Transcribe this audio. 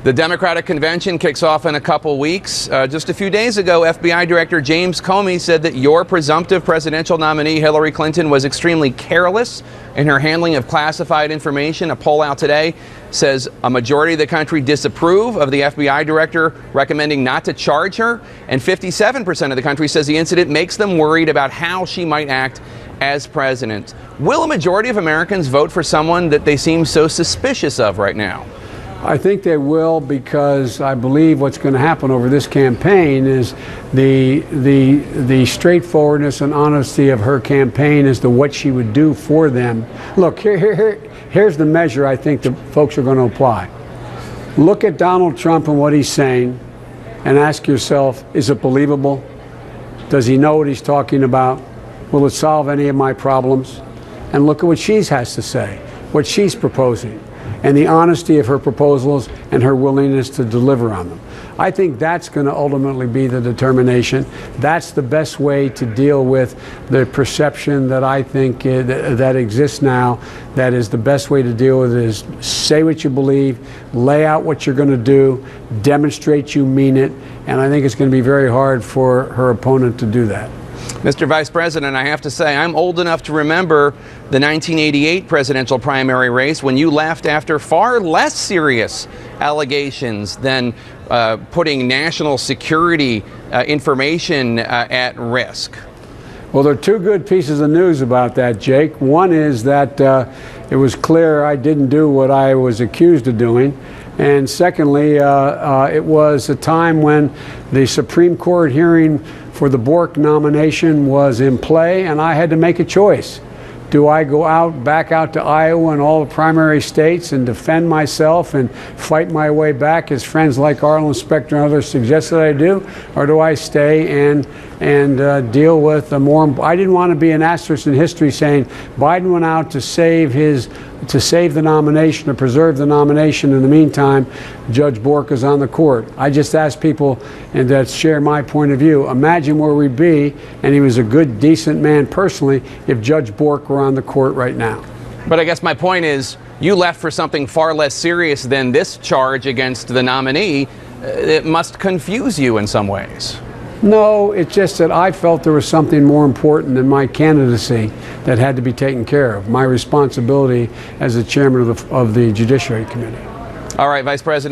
The Democratic convention kicks off in a couple weeks. Just a few days ago, FBI Director James Comey said that your presumptive presidential nominee, Hillary Clinton, was extremely careless in her handling of classified information. A poll out today says a majority of the country disapprove of the FBI director recommending not to charge her, and 57% of the country says the incident makes them worried about how she might act as president. Will a majority of Americans vote for someone that they seem so suspicious of right now? I think they will, because I believe what's going to happen over this campaign is the straightforwardness and honesty of her campaign as to what she would do for them. Look, here's the measure I think the folks are going to apply. Look at Donald Trump and what he's saying and ask yourself, is it believable? Does he know what he's talking about? Will it solve any of my problems? And look at what she has to say, what she's proposing, and the honesty of her proposals and her willingness to deliver on them. I think that's going to ultimately be the determination. That's the best way to deal with the perception that I think that exists now. That is the best way to deal with it, is say what you believe, lay out what you're going to do, demonstrate you mean it, and I think it's going to be very hard for her opponent to do that. Mr. Vice President, I have to say, I'm old enough to remember the 1988 presidential primary race when you left after far less serious allegations than putting national security information at risk. Well, there are two good pieces of news about that, Jake. One is that it was clear I didn't do what I was accused of doing. And secondly, it was a time when the Supreme Court hearing for the Bork nomination was in play, and I had to make a choice. Do I go back out to Iowa and all the primary states and defend myself and fight my way back, as friends like Arlen Specter and others suggest that I do? Or do I stay and deal with the more? I didn't want to be an asterisk in history saying Biden went out to save the nomination or preserve the nomination. In the meantime, Judge Bork is on the court. I just asked people and that share my point of view. Imagine where we'd be, and he was a good, decent man personally, if Judge Bork were on the court right now. But I guess my point is, you left for something far less serious than this charge against the nominee. It must confuse you in some ways. No, it's just that I felt there was something more important than my candidacy that had to be taken care of, my responsibility as the chairman of the Judiciary Committee. All right, Vice President.